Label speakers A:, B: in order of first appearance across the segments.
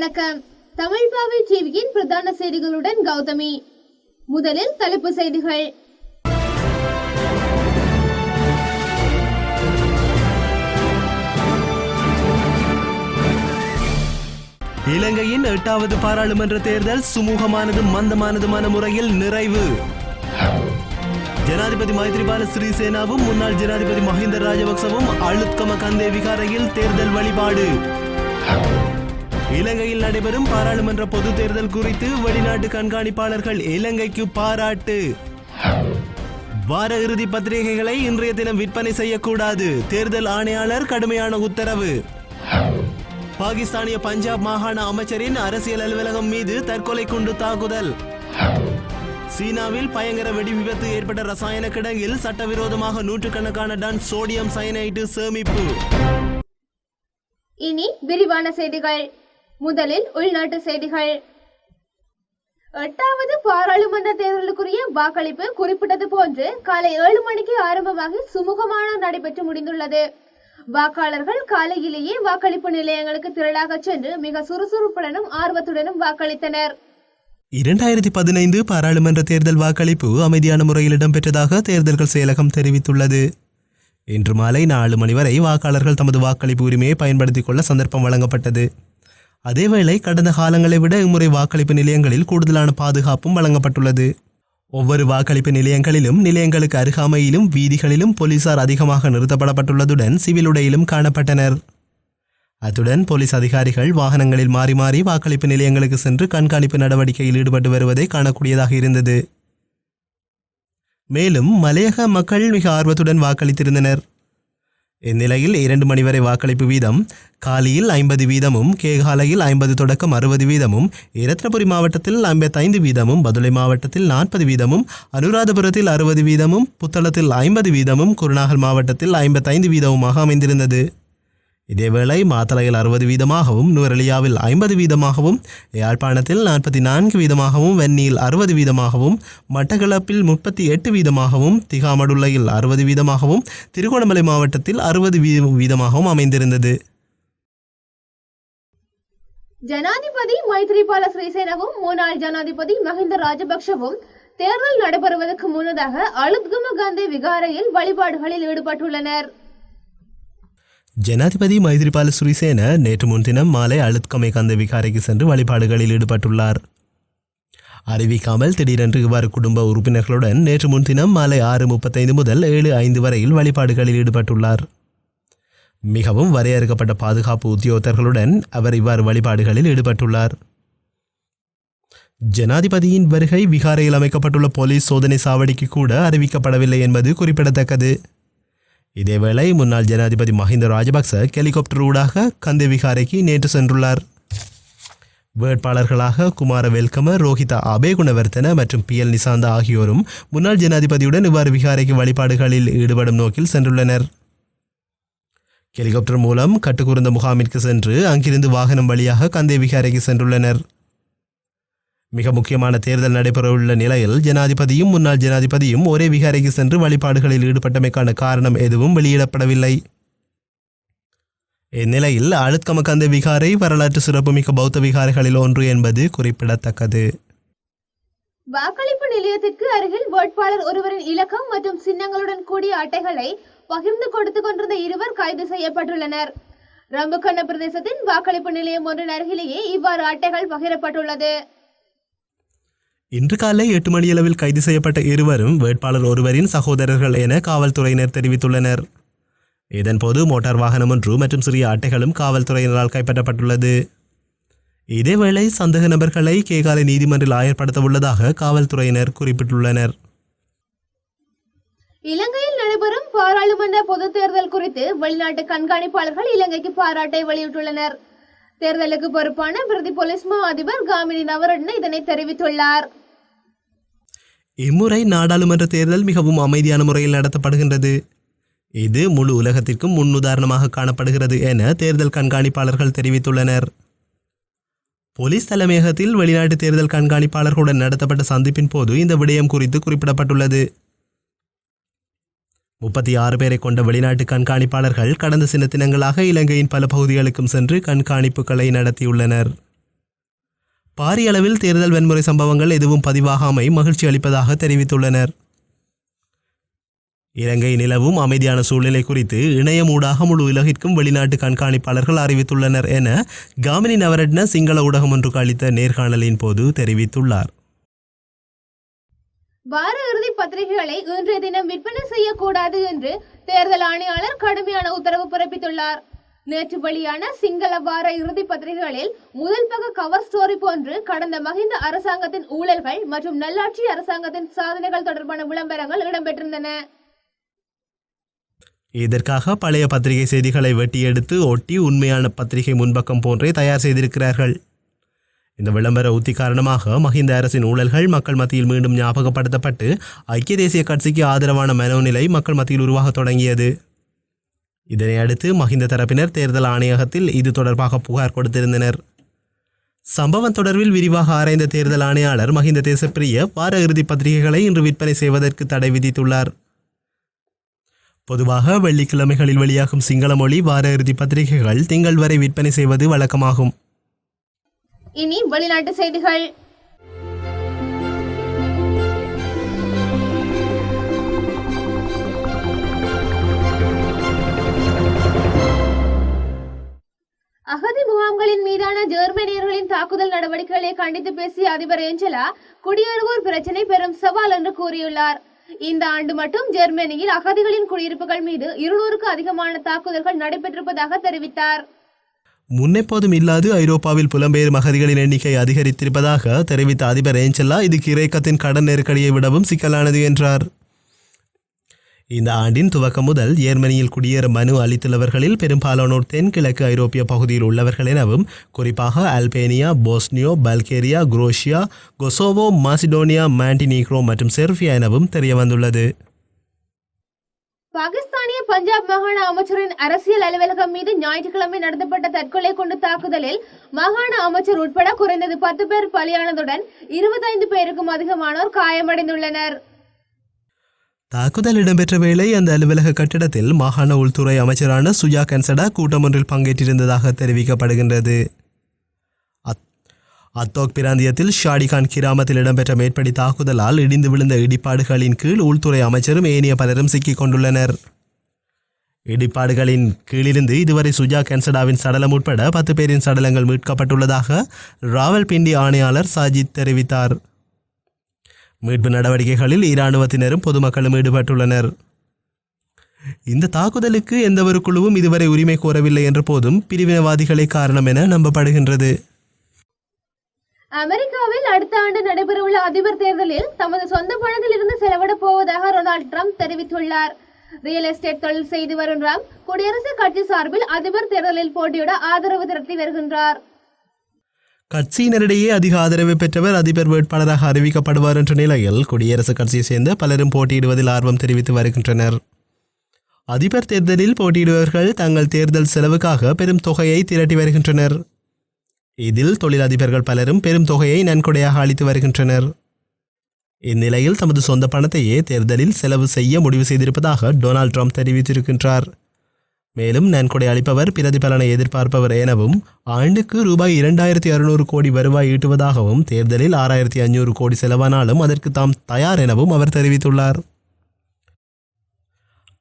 A: வணக்கம். தமிழ் பாவை டிவியின் பிரதான செய்திகளுடன் கௌதமி. முதலில் தலைப்பு செய்திகள்.
B: இலங்கையின் 8வது பாராளுமன்ற தேர்தல் சுமூகமானதும் மந்தமானதுமான முறையில் நிறைவு. ஜனாதிபதி மைத்ரிபால சிறிசேனாவும் முன்னாள் ஜனாதிபதி மஹிந்த ராஜபக்சவும் அளுத்கம கந்தே விகாரையில் தேர்தல் வழிபாடு. இலங்கையில் நடைபெறும் பாராளுமன்ற பொது தேர்தல் குறித்து வெளிநாட்டு கண்காணிப்பாளர்கள் இலங்கைக்கு பாராட்டு. வார இறுதி பத்திரிகைகளை இன்றைய தினம் விற்பனை செய்யக்கூடாது, தேர்தல் ஆணையாளர் கடுமையான உத்தரவு. பாகிஸ்தானிய பஞ்சாப் மாகாண அமைச்சரின் அரசியல் அலுவலகம் மீது தற்கொலை குண்டு தாக்குதல். சீனாவில் பயங்கர வெடி விபத்து ஏற்பட்ட ரசாயன கிடங்கில் சட்டவிரோதமாக நூற்றுக்கணக்கான டன் சோடியம் சயனைடு சேமிப்பு.
A: இனி விரிவான செய்திகள். முதலில் உள்நாட்டு செய்திகள். 8வது பாராளுமன்ற தேர்தலுக்குரிய வாக்களிப்பு குறிப்பிட்டது போன்று காலை 7 மணிக்கு ஆரம்பமாகி சுமூகமான நடைபெற்று முடிந்துள்ளது. வாக்காளர்கள் காலையிலேயே வாக்களிப்பு நிலையங்களுக்கு திரளாக சென்று மிக சுறுசுறுப்புடனும் ஆர்வத்துடனும் வாக்களித்தனர்.
B: 2015 பாராளுமன்ற தேர்தல் வாக்களிப்பு அமைதியான முறையில் இடம்பெற்றதாக தேர்தல்கள் செயலகம் தெரிவித்துள்ளது. இன்று மாலை 4 மணி வரை வாக்காளர்கள் தமது வாக்களிப்பு உரிமையை பயன்படுத்திக் கொள்ள சந்தர்ப்பம் வழங்கப்பட்டது. அதேவேளை கடந்த காலங்களை விட இம்முறை வாக்களிப்பு நிலையங்களில் கூடுதலான பாதுகாப்பும் வழங்கப்பட்டுள்ளது. ஒவ்வொரு வாக்களிப்பு நிலையங்களிலும் நிலையங்களுக்கு அருகாமையிலும் வீதிகளிலும் போலீசார் அதிகமாக நிறுத்தப்படப்பட்டுள்ளதுடன் சிவில் உடையிலும் காணப்பட்டனர். அத்துடன் போலீஸ் அதிகாரிகள் வாகனங்களில் மாறி மாறி வாக்களிப்பு நிலையங்களுக்கு சென்று கண்காணிப்பு நடவடிக்கையில் ஈடுபட்டு வருவதை காணக்கூடியதாக இருந்தது. மேலும் மலையக மக்கள் மிக ஆர்வத்துடன் வாக்களித்திருந்தனர். இந்நிலையில் 2 மணி வரை வாக்களிப்பு வீதம் காலியில் 50 வீதமும், கேகாலையில் 50 தொடக்கம் 60 வீதமும், இரத்னபுரி மாவட்டத்தில் 55 வீதமும், பதுளை மாவட்டத்தில் 40 வீதமும், அனுராதபுரத்தில் 60 வீதமும், புத்தளத்தில் 50 வீதமும், குருநாகல் மாவட்டத்தில் 55 வீதமுமாக அமைந்திருந்தது. இதேவேளை மாத்தளையில் 60 வீதமாகவும், நுவரெலியாவில் 50 வீதமாகவும், யாழ்ப்பாணத்தில் 44 வீதமாகவும், வென்னியில் 60 வீதமாகவும், மட்டக்களப்பில் 38 வீதமாகவும், திகாமடுல்லையில் 60 வீதமாகவும், திருகோணமலை மாவட்டத்தில் 60 வீதமாகவும் அமைந்திருந்தது.
A: ஜனாதிபதி மைத்ரிபால சிறிசேனவும் முன்னாள் ஜனாதிபதி மஹிந்த ராஜபக்சவும் தேர்தல் நடைபெறுவதற்கு முன்னதாக அளுத்கம கந்தே விகாரையில் வழிபாடுகளில் ஈடுபட்டுள்ளனர்.
B: ஜனாதிபதி மைத்ரிபால சிறிசேன நேற்று முன்தினம் மாலை அளுத்கம கந்தே விகாரைக்கு சென்று வழிபாடுகளில் ஈடுபட்டுள்ளார். அறிவிக்காமல் திடீரென்று இவ்வாறு குடும்ப உறுப்பினர்களுடன் நேற்று முன்தினம் மாலை 6:35 முதல் 7:05 வரையில் வழிபாடுகளில் ஈடுபட்டுள்ளார். மிகவும் வரையறுக்கப்பட்ட பாதுகாப்பு உத்தியோகத்தர்களுடன் அவர் இவ்வாறு வழிபாடுகளில் ஈடுபட்டுள்ளார். ஜனாதிபதியின் வருகை விகாரையில் அமைக்கப்பட்டுள்ள போலீஸ் சோதனை சாவடிக்கு கூட அறிவிக்கப்படவில்லை என்பது குறிப்பிடத்தக்கது. இதேவேளை முன்னாள் ஜனாதிபதி மஹிந்த ராஜபக்ச ஹெலிகாப்டர் ஊடாக கந்தே விகாரைக்கு நேற்று சென்றுள்ளார். வேட்பாளர்களாக குமார வெல்கம, ரோஹிதா அபேகுணவர்த்தன மற்றும் PL நிசாந்த ஆகியோரும் முன்னாள் ஜனாதிபதியுடன் இவ்வாறு விகாரைக்கு வழிபாடுகளில் ஈடுபடும் நோக்கில் சென்றுள்ளனர். ஹெலிகாப்டர் மூலம் கட்டுக்குருந்த முகாமிற்கு சென்று அங்கிருந்து வாகனம் வழியாக கந்தே விகாரைக்கு சென்றுள்ளனர். மிக முக்கியமான தேர்தல் நடைபெறவுள்ள நிலையில் ஜனாதிபதியும் முன்னாள் ஜனாதிபதியும் ஒரே விகாரைக்கு சென்று வழிபாடுகளில் ஈடுபட்டமைக்கான காரணம் எதுவும் வெளியிடப்படவில்லை. இந்நிலையில் அளுத்கம கந்தே விகாரை வரலாற்று சிறப்புமிக்க பௌத்த விகாரைகளில் ஒன்று என்பது குறிப்பிடத்தக்கது.
A: வாக்களிப்பு நிலையத்திற்கு அருகில் வேட்பாளர் ஒருவரின் இலக்கம் மற்றும் சின்னங்களுடன் கூடிய அட்டைகளை பகிர்ந்து கொடுத்து கொண்டிருந்த 2 கைது செய்யப்பட்டுள்ளனர். ரம்புக்கண்ண பிரதேசத்தின் வாக்களிப்பு நிலையம் ஒன்றின் அருகிலேயே இவ்வாறு அட்டைகள் பகிரப்பட்டுள்ளது.
B: இன்று காலை 8 மணியளவில் கைது செய்யப்பட்ட 2 வேட்பாளர் ஒருவரின் சகோதரர்கள் என காவல்துறையினர் தெரிவித்துள்ளனர். இதன்போது மோட்டார் வாகனம் ஒன்று மற்றும் சிறிய அட்டைகளும் காவல்துறையினரால் கைப்பற்றப்பட்டுள்ளது. இதேவேளை சந்தேக நபர்களை கேகாலை நீதிமன்றில் ஆயர்படுத்த உள்ளதாக காவல்துறையினர் குறிப்பிட்டுள்ளனர்.
A: இலங்கையில் நடைபெறும் பாராளுமன்ற பொது தேர்தல் குறித்து வெளிநாட்டு கண்காணிப்பாளர்கள் இலங்கைக்கு பாராட்டை வெளியிட்டுள்ளனர். தேர்தலுக்கு பொறுப்பான பிரதி போலீஸ் மா அதிபர் காமினி நவரட்ன இதனை தெரிவித்துள்ளார்.
B: இம்முறை நாடாளுமன்ற தேர்தல் மிகவும் அமைதியான முறையில் நடத்தப்படுகின்றது. இது முழு உலகத்திற்கும் முன்னுதாரணமாக காணப்படுகிறது என தேர்தல் கண்காணிப்பாளர்கள் தெரிவித்துள்ளனர். போலீஸ் தலைமையகத்தில் வெளிநாட்டு தேர்தல் கண்காணிப்பாளர்களுடன் நடத்தப்பட்ட சந்திப்பின் போது இந்த விடயம் குறித்து குறிப்பிடப்பட்டுள்ளது. 36 பேரை கொண்ட வெளிநாட்டு கண்காணிப்பாளர்கள் கடந்த சில தினங்களாக இலங்கையின் பல பகுதிகளுக்கும் சென்று கண்காணிப்புகளை நடத்தியுள்ளனர். பாரிய அளவில் தேர்தல் வன்முறை சம்பவங்கள் எதுவும் பதிவாகாமை மகிழ்ச்சி அளிப்பதாக தெரிவித்துள்ளனர். இலங்கை நிலவும் அமைதியான சூழ்நிலை குறித்து இணையம் ஊடாக முழு உலகிற்கும் வெளிநாட்டு கண்காணிப்பாளர்கள் அறிவித்துள்ளனர் என காமினி நவரட்ன சிங்கள ஊடகம் ஒன்றுக்கு அளித்த நேர்காணலின் போது தெரிவித்துள்ளார்.
A: வார இறுதி பத்திரிகைகளை இன்றைய தினம் விற்பனை செய்யக்கூடாது என்று தேர்தல் ஆணையாளர் கடுமையான உத்தரவு பிறப்பித்துள்ளார். நேற்று வெளியான சிங்கள வார இறுதி பத்திரிகைகளில் முதல் பக்க கவர் ஸ்டோரி போன்று கடந்த மஹிந்த அரசாங்கத்தின் ஊழல்கள் மற்றும் நல்லாட்சி அரசாங்கத்தின் சாதனைகள் தொடர்பான விளம்பரங்கள் இடம்பெற்றிருந்தன.
B: இதற்காக பழைய பத்திரிகை செய்திகளை வெட்டி எடுத்து ஒட்டி உண்மையான பத்திரிகை முன்பக்கம் போன்றே தயார் செய்திருக்கிறார்கள். இந்த விளம்பர உத்தி காரணமாக மஹிந்த அரசின் ஊழல்கள் மக்கள் மத்தியில் மீண்டும் ஞாபகப்படுத்தப்பட்டு ஐக்கிய தேசிய கட்சிக்கு ஆதரவான மனோநிலை மக்கள் மத்தியில் உருவாக தொடங்கியது. இதனை அடுத்து மஹிந்த தரப்பினர் தேர்தல் ஆணையகத்தில் இது தொடர்பாக புகார் கொடுத்திருந்தனர். சம்பவம் தொடர்பில் விரிவாக ஆராய்ந்த தேர்தல் ஆணையாளர் மஹிந்த தேசப்பிரிய வார இறுதி பத்திரிகைகளை இன்று விற்பனை செய்வதற்கு தடை விதித்துள்ளார். பொதுவாக வெள்ளிக்கிழமைகளில் வெளியாகும் சிங்கள மொழி வார இறுதி பத்திரிகைகள் திங்கள் வரை விற்பனை செய்வது வழக்கமாகும்.
A: இனி வெளிநாட்டு செய்திகள். அகதி முகாம்களின் மீதான ஜெர்மனியர்களின் தாக்குதல் நடவடிக்கைகளை கண்டித்து பேசிய அதிபர் ஏஞ்சலா குடியேறுவோர் பிரச்சினை பெரும் சவால் என்று கூறியுள்ளார். இந்த ஆண்டு மட்டும் ஜெர்மனியில் அகதிகளின் குடியிருப்புகள் மீது 200க்கு அதிகமான தாக்குதல்கள் நடைபெற்றிருப்பதாக தெரிவித்தார்.
B: முன்னெப்போதும் இல்லாது ஐரோப்பாவில் புலம்பெயரும் அகதிகளின் எண்ணிக்கை அதிகரித்திருப்பதாக தெரிவித்த அதிபர் ஏஞ்சலா இது கிரேக்கத்தின் கடன் நெருக்கடியை விடவும் சிக்கலானது என்றார். இந்த ஆண்டின் துவக்கம் முதல் ஜெர்மனியில் குடியேற மனு அளித்துள்ளவர்களில் பெரும்பாலானோர் தென்கிழக்கு ஐரோப்பிய பகுதியில் உள்ளவர்கள் எனவும் குறிப்பாக Albania, Bosnia, Bulgaria, Croatia, Kosovo, Macedonia, Montenegro மற்றும் செர்பியா எனவும் தெரிய வந்துள்ளது.
A: பாகிஸ்தானிய பஞ்சாப் மாகாண அமைச்சரின் அரசியல் அலுவலகம் மீது ஞாயிற்றுக்கிழமை நடத்தப்பட்ட தற்கொலை குண்டு தாக்குதலில் மாகாண அமைச்சர் உட்பட குறைந்தது 10 பேர் பலியானதுடன் 25 பேருக்கும் அதிகமானோர் காயமடைந்துள்ளனர்.
B: தாக்குதல் இடம்பெற்ற வேளை அந்த அலுவலக கட்டிடத்தில் மாகாண உள்துறை அமைச்சரான சுஜா கன்சடா கூட்டம் ஒன்றில் பங்கேற்றிருந்ததாக தெரிவிக்கப்படுகின்றது. அத்தோக் பிராந்தியத்தில் ஷாடிகான் கிராமத்தில் இடம்பெற்ற மேற்படி தாக்குதலால் இடிந்து விழுந்த இடிபாடுகளின் கீழ் உள்துறை அமைச்சரும் ஏனைய பலரும் சிக்கிக் கொண்டுள்ளனர். இடிபாடுகளின் கீழிருந்து இதுவரை சுஜா கன்சடாவின் சடலம் உட்பட 10 பேரின் சடலங்கள் மீட்கப்பட்டுள்ளதாக ராவல்பிண்டி ஆணையாளர் சாஜித் தெரிவித்தார். மீட்பு நடவடிக்கைகளில் இராணுவத்தினரும் பொதுமக்களும் ஈடுபட்டுள்ளனர். இந்த தாக்குதலுக்கு எந்தவொரு குழுவும் இதுவரை உரிமை கோரவில்லை என்ற போதும் பிரிவினவாதிகளே காரணம் என நம்பப்படுகின்றது.
A: அமெரிக்காவில் அடுத்த ஆண்டு நடைபெறவுள்ள அதிபர் தேர்தலில் தமது சொந்த பணத்தில் இருந்து செலவிடப் போவதாக டொனால்ட் ட்ரம்ப் தெரிவித்துள்ளார். ரியல் எஸ்டேட் தொழில் செய்து வரும் ட்ரம்ப் குடியரசுக் கட்சி சார்பில் அதிபர் தேர்தலில் போட்டியிட ஆதரவு திரட்டி வருகின்றார்.
B: கட்சியினரிடையே அதிக ஆதரவு பெற்றவர் அதிபர் வேட்பாளராக அறிவிக்கப்படுவார் என்ற நிலையில் குடியரசுக் கட்சியை சேர்ந்த பலரும் போட்டியிடுவதில் ஆர்வம் தெரிவித்து வருகின்றனர். அதிபர் தேர்தலில் போட்டியிடுபவர்கள் தங்கள் தேர்தல் செலவுக்காக பெரும் தொகையை திரட்டி வருகின்றனர். இதில் தொழிலதிபர்கள் பலரும் பெரும் தொகையை நன்கொடையாக அளித்து வருகின்றனர். இந்நிலையில் தமது சொந்த பணத்தையே தேர்தலில் செலவு செய்ய முடிவு செய்திருப்பதாக டொனால்ட் ட்ரம்ப் தெரிவித்திருக்கின்றார். மேலும் நன்கொடை அளிப்பவர் பிரதிபலனை எதிர்பார்ப்பவர் எனவும் ஆண்டுக்கு ரூபாய் 2600 கோடி வருவாய் ஈட்டுவதாகவும் தேர்தலில் 6500 கோடி செலவானாலும் அதற்கு தாம் தயார் எனவும் அவர் தெரிவித்துள்ளார்.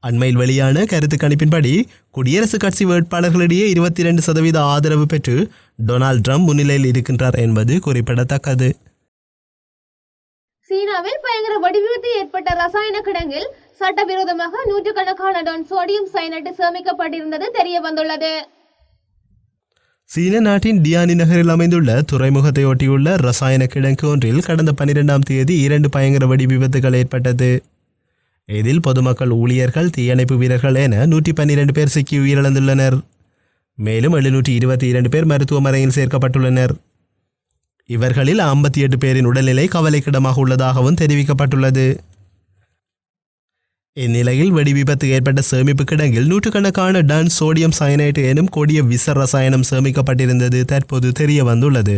B: அண்மையில் வெளியான கருத்து கணிப்பின்படி குடியரசுக் கட்சி வேட்பாளர்களிடையே 22% ஆதரவு பெற்று டொனால்ட் ட்ரம்ப் முன்னிலையில் இருக்கின்றார் என்பது குறிப்பிடத்தக்கது.
A: சீனாவில் பயங்கர வெடிவிபத்து ஏற்பட்ட ரசாயன கிடங்கில் சட்டவிரோதமாக நூற்றுக்கணக்கான டன் சோடியம் சயனைடு சேமிக்கப்பட்டிருந்தது தெரிய வந்துள்ளது.
B: சீன நாட்டின் டியானி நகரில் அமைந்துள்ள துறைமுகத்தை ஒட்டியுள்ள ரசாயன கிடங்கு ஒன்றில் கடந்த 12ஆம் தேதி 2 பயங்கர வெடி விபத்துகள் ஏற்பட்டது. இதில் பொதுமக்கள், ஊழியர்கள், தீயணைப்பு வீரர்கள் என 112 பேர் சிக்கி உயிரிழந்துள்ளனர். மேலும் 722 பேர் மருத்துவமனையில் சேர்க்கப்பட்டுள்ளனர். இவர்களில் 58 பேரின் உடல்நிலை கவலைக்கிடமாக உள்ளதாகவும் தெரிவிக்கப்பட்டுள்ளது. இந்நிலையில் வெடி விபத்து ஏற்பட்ட சேமிப்பு கிடங்கில் நூற்றுக்கணக்கான டன் சோடியம் சயனைடு எனும் கொடிய விஷ ரசாயனம் சேமிக்கப்பட்டிருந்தது தற்போது தெரிய வந்துள்ளது.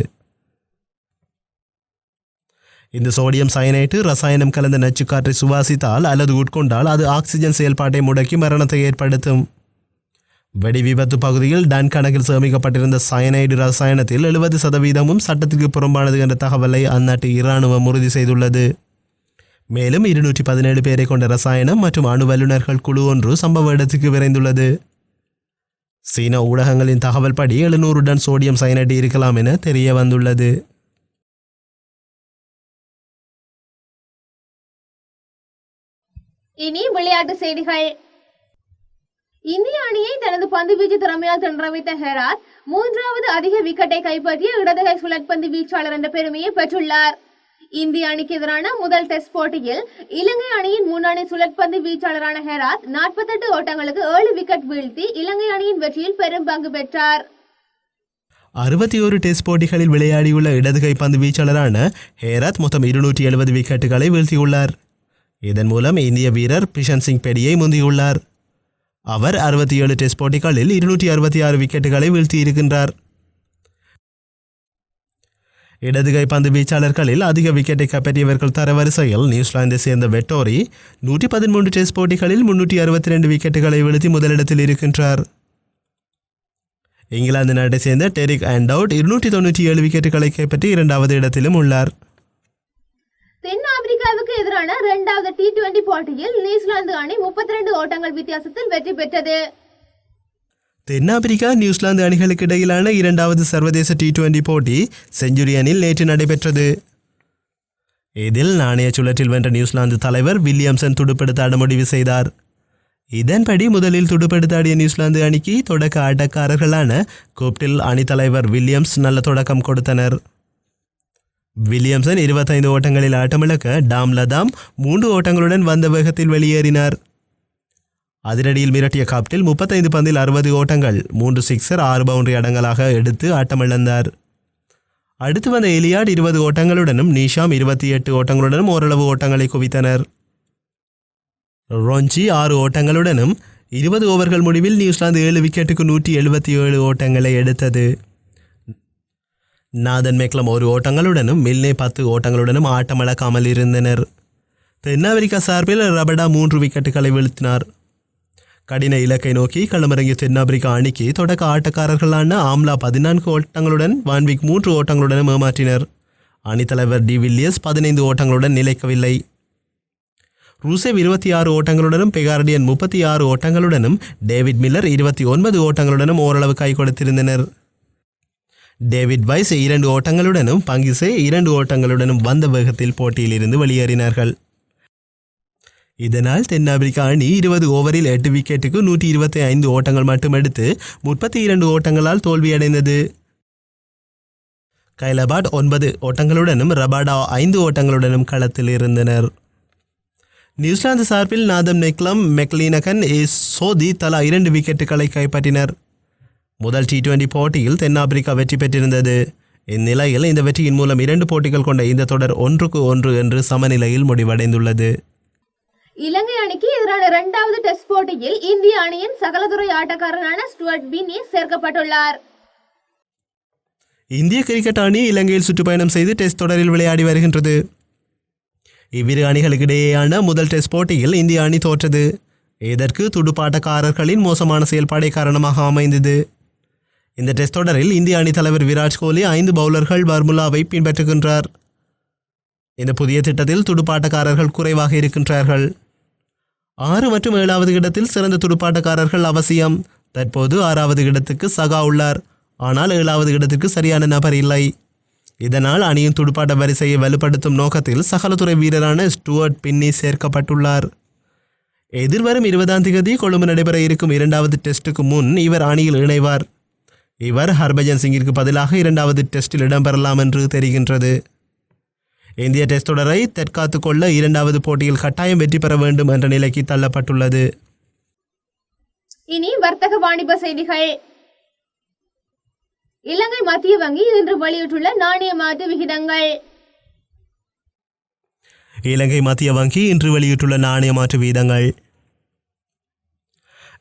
B: இந்த சோடியம் சயனைடு ரசாயனம் கலந்த நச்சுக்காற்றை சுவாசித்தால் அல்லது உட்கொண்டால் அது ஆக்சிஜன் செயல்பாட்டை முடக்கி மரணத்தை ஏற்படுத்தும். வெடி விபத்து பகுதியில் டன் கணக்கில் சேமிக்கப்பட்டிருந்த சயனைடு ரசாயனத்தில் 70% சட்டத்திற்கு புறம்பானது என்ற தகவலை அந்நாட்டு இராணுவம் உறுதி செய்துள்ளது. மேலும் 217 பேரை கொண்ட ரசாயனம் மற்றும் அணு வல்லுநர்கள் குழு ஒன்று சம்பவ இடத்துக்கு விரைந்துள்ளது. சீன ஊடகங்களின் தகவல் படி 700 டன் சோடியம் சயனைடு இருக்கலாம் என தெரிய வந்துள்ளது.
A: இனி விளையாட்டு செய்திகள். இந்திய அணியை தனது பந்துவீச்சு திறமையால் திணற வைத்த ஹெராத் 3வது அதிக விக்கெட்டை கைப்பற்றிய இடதுகை சுழற்பந்து வீச்சாளர் என்ற பெருமையை பெற்றுள்ளார். இந்திய அணிக்கு எதிரான முதல் டெஸ்ட் போட்டியில் இலங்கை அணியின் முன்னணி சுழற்பந்து வீச்சாளரான ஹெராத் 48 ஓட்டங்களுக்கு 7 விக்கெட் வீழ்த்தி இலங்கை அணியின் வெற்றியில் பெரும் பங்கு பெற்றார்.
B: 61 டெஸ்ட் போட்டிகளில் விளையாடியுள்ள இடதுகை பந்து வீச்சாளரான ஹேராத் மொத்தம் 270 விக்கெட்டுகளை வீழ்த்தியுள்ளார். இதன் மூலம் இந்திய வீரர் பிஷன் சிங் பெடியை முந்தியுள்ளார். அவர் 67 டெஸ்ட் போட்டிகளில் 266 விக்கெட்டுகளை வீழ்த்தியிருக்கின்றார். இடதுகை பந்து வீச்சாளர்களில் அதிக விக்கெட்டை கைப்பற்றியவர்கள் தரவரிசையில் நியூசிலாந்தை சேர்ந்த வெட்டோரி 113 டெஸ்ட் போட்டிகளில் 362 விக்கெட்டுகளை வீழ்த்தி முதலிடத்தில் இருக்கின்றார். இங்கிலாந்து நாட்டை சேர்ந்த டெரிக் ஆண்டவுட் 297 விக்கெட்டுகளை கைப்பற்றி 2வது இடத்திலும் உள்ளார்.
A: தென்னாப்பிரிக்காவுக்கு எதிரான 2வது T20 போட்டியில் நியூசிலாந்து அணி 32 ஓட்டங்கள் வித்தியாசத்தில் வெற்றி பெற்றது.
B: தென்னாப்பிரிக்கா நியூசிலாந்து அணிகளுக்கு இடையிலான 2வது சர்வதேச T20 போட்டி செஞ்சுரியனில் நேற்று நடைபெற்றது. இதில் நாணய சுழற்றில் வென்ற நியூசிலாந்து தலைவர் வில்லியம்சன் துடுப்பெடுத்து ஆட முடிவு செய்தார். இதன்படி முதலில் துடுப்பெடுத்தாடிய நியூசிலாந்து அணிக்கு தொடக்க ஆட்டக்காரர்களான கோப்டில் அணித்தலைவர் வில்லியம்ஸ் நல்ல தொடக்கம் கொடுத்தனர். வில்லியம்சன் 25 ஓட்டங்களில் ஆட்டமிழக்க டாம் லதாம் 3 ஓட்டங்களுடன் வந்த வேகத்தில் வெளியேறினார். அதிரடியில் மிரட்டிய காப்டில் 35 பந்தில் 60 ஓட்டங்கள், 3 சிக்ஸர் 6 பவுண்டரி அடங்கலாக எடுத்து ஆட்டமிழந்தார். அடுத்து வந்த எலியாட் 20 ஓட்டங்களுடனும் நிஷாம் 28 ஓட்டங்களுடனும் ஓரளவு ஓட்டங்களை குவித்தனர். ரொஞ்சி 6 ஓட்டங்களுடனும் 20 ஓவர்கள் முடிவில் நியூசிலாந்து 7 விக்கெட்டுக்கு 177 ஓட்டங்களை எடுத்தது. நாதன் மெக்லம் 1 ஓட்டங்களுடனும் மில்னே 10 ஓட்டங்களுடனும் ஆட்டமிழக்காமல் இருந்தனர். தென்னாப்பிரிக்கா சார்பில் ரபடா 3 விக்கெட்டுகளை வீழ்த்தினார். கடின இலக்கை நோக்கி களமிறங்கிய தென்னாப்பிரிக்கா அணிக்கு தொடக்க ஆட்டக்காரர்களான ஆம்லா 14 ஓட்டங்களுடன் வான்விக் 3 ஓட்டங்களுடன் ஏமாற்றினர். அணித்தலைவர் டி வில்லியர்ஸ் 15 ஓட்டங்களுடன் நிலைக்கவில்லை. ரூசேவ் 26 ஓட்டங்களுடனும் பெகார்டியன் 36 ஓட்டங்களுடனும் டேவிட் மில்லர் 29 ஓட்டங்களுடனும் ஓரளவு கை கொடுத்திருந்தனர். டேவிட் வைஸ் 2 ஓட்டங்களுடனும் பங்கிசே 2 ஓட்டங்களுடனும் வந்த வேகத்தில் போட்டியிலிருந்து வெளியேறினார்கள். இதனால் தென்னாப்பிரிக்கா அணி 20 ஓவரில் 8 விக்கெட்டுக்கு 125 ஓட்டங்கள் மட்டும் எடுத்து 32 ஓட்டங்களால் தோல்வியடைந்தது. கைலபாட் 9 ஓட்டங்களுடனும் ரபாடா 5 ஓட்டங்களுடனும் களத்தில் இருந்தனர். நியூசிலாந்து சார்பில் நாதம் மெக்லம், மெக்லீனகன், சோதி தலா 2 விக்கெட்டுகளை கைப்பற்றினர். முதல் T20 போட்டியில் தென்னாப்பிரிக்கா வெற்றி பெற்றிருந்தது. இந்நிலையில் இந்த வெற்றியின் மூலம் 2 போட்டிகள் கொண்ட இந்த தொடர் 1-1 என்று சமநிலையில் முடிவடைந்துள்ளது.
A: இலங்கை அணிக்கு எதிரான 2வது டெஸ்ட் போட்டியில் இந்திய அணியின் சகலதுறை ஆட்டக்காரரான ஸ்டுவர்ட் பின்னி சேர்க்கப்பட்டுள்ளார்.
B: இந்திய கிரிக்கெட் அணி இலங்கையில் சுற்றுப்பயணம் செய்து டெஸ்ட் தொடரில் விளையாடி வருகின்றது. இவ்விரு அணிகளுக்கிடையேயான முதல் டெஸ்ட் போட்டியில் இந்திய அணி தோற்றது. இதற்கு துடுப்பாட்டக்காரர்களின் மோசமான செயல்பாடே காரணமாக அமைந்தது. இந்த டெஸ்ட் தொடரில் இந்திய அணி தலைவர் விராட் கோலி 5 பவுலர்கள் வர்முலாவை பின்பற்றுகின்றார். இந்த புதிய திட்டத்தில் துடுப்பாட்டக்காரர்கள் குறைவாக இருக்கின்றார்கள். 6 மற்றும் 7வது இடத்தில் சிறந்த துடுப்பாட்டக்காரர்கள் அவசியம். தற்போது 6வது இடத்துக்கு சகா உள்ளார். ஆனால் 7வது இடத்திற்கு சரியான நபர் இல்லை. இதனால் அணியின் துடுப்பாட்ட வரிசையை வலுப்படுத்தும் நோக்கத்தில் சகலத்துறை வீரரான ஸ்டுவர்ட் பின்னி சேர்க்கப்பட்டுள்ளார். எதிர்வரும் 20ஆம் தேதி கொழும்பு நடைபெற இருக்கும் 2வது டெஸ்டுக்கு முன் இவர் அணியில் இணைவார். இவர் ஹர்பஜன் சிங்கிற்கு பதிலாக 2வது டெஸ்டில் இடம்பெறலாம் என்று தெரிகின்றது. இந்திய டெஸ்ட் தொடரை தற்காத்து கொள்ள 2வது போட்டியில் கட்டாயம் வெற்றி பெற வேண்டும் என்ற நிலைக்கு தள்ளப்பட்டுள்ளது.
A: இனி வர்த்தக வாணிப செய்திகள். இலங்கை மத்திய வங்கி இன்று வெளியிட்டுள்ள நாணய மாற்று விகிதங்கள்.
B: இலங்கை மத்திய வங்கி இன்று வெளியிட்டுள்ள நாணய மாற்று வீதங்கள்.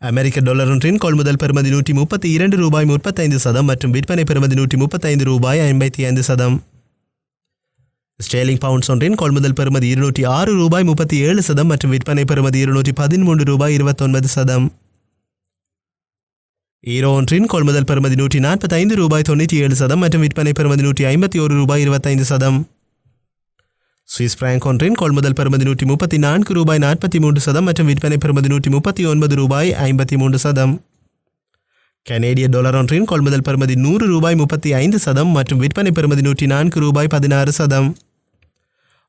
B: அமெரிக்க டாலர் ஒன்றின் கொள்முதல் பெறுமதி $132.35 மற்றும் விற்பனை பெறுமதி $135.55. ஸ்டேர்லிங் பவுண்ட்ஸ் ஒன்றின் கொள்முதல் பெறுமதி $206.37 மற்றும் விற்பனை பெறுமதி $213.29. ஈரோ ஒன்றின் கொள்முதல் பெறுமதி $145.97 மற்றும் விற்பனை பெறுமதி $151.25. சுவிஸ் பிராங்க் ஒன்றின் கொள்முதல் பெறுமதி $134.43 மற்றும் விற்பனை பெறுமதி $139.53. கனேடிய டாலர் ஒன்றின் கொள்முதல் பெறுமதி $100.35 மற்றும் விற்பனை பெறுமதி $104.16.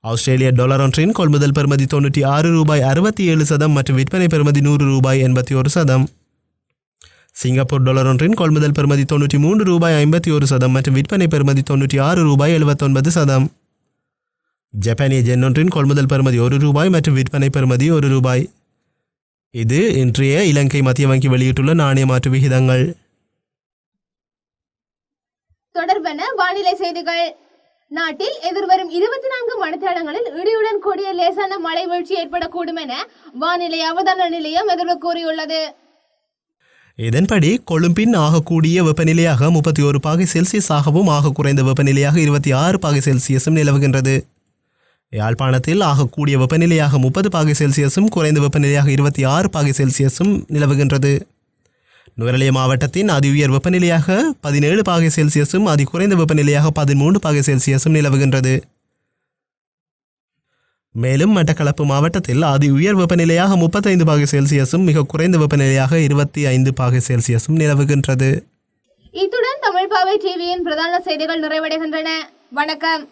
B: ஆஸ்திரேலிய டாலர் ஒன்றின் கொள்முதல் பெறுமதி $96.67 மற்றும் விற்பனை பெறுமதி $100.81. சிங்கப்பூர் டாலர் ஒன்றின் கொள்முதல் பெறுமதி $93.51 மற்றும் விற்பனை பெறுமதி $96.79. ஜப்பானிய ஜென் ஒன்றின் கொள்முதல் பெறுமதி $1 மற்றும் விற்பனை பெறுமதி $1. இது இன்றைய இலங்கை மத்திய வங்கி வெளியிட்டுள்ள நாணய மாற்று விகிதங்கள்.
A: தொடர்பான வானிலை செய்திகள். நாட்டில் எதிர்வரும் 24 மணித்தியாலங்களில் இடியுடன் கூடிய லேசான மழை வீழ்ச்சி ஏற்படக்கூடும் என வானிலை அவதான நிலையம் எதிர்வு கூறியுள்ளது.
B: இதன்படி கொழும்பின் ஆகக்கூடிய வெப்பநிலையாக 31 பாகை செல்சியஸாகவும் ஆக குறைந்த வெப்பநிலையாக 26 பாகை செல்சியஸும் நிலவுகின்றது. யாழ்ப்பாணத்தில் ஆகக்கூடிய வெப்பநிலையாக 30 பாகை செல்சியஸும் குறைந்த வெப்பநிலையாக 26 பாகை செல்சியஸும் நிலவுகின்றது. நுவரெலியா மாவட்டத்தின் அதி உயர் வெப்பநிலையாக 17 பாகை செல்சியஸும் அதி குறைந்த வெப்பநிலையாக 13 பாகை செல்சியஸும் நிலவுகின்றது. மேலும் மட்டக்களப்பு மாவட்டத்தில் அதி உயர் வெப்பநிலையாக 35 பாகை செல்சியஸும் மிக குறைந்த வெப்பநிலையாக 25 பாகை செல்சியஸும் நிலவுகின்றது.
A: இத்துடன் தமிழ் பாவை டிவியின் பிரதான செய்திகள் நிறைவடைகின்றன. வணக்கம்.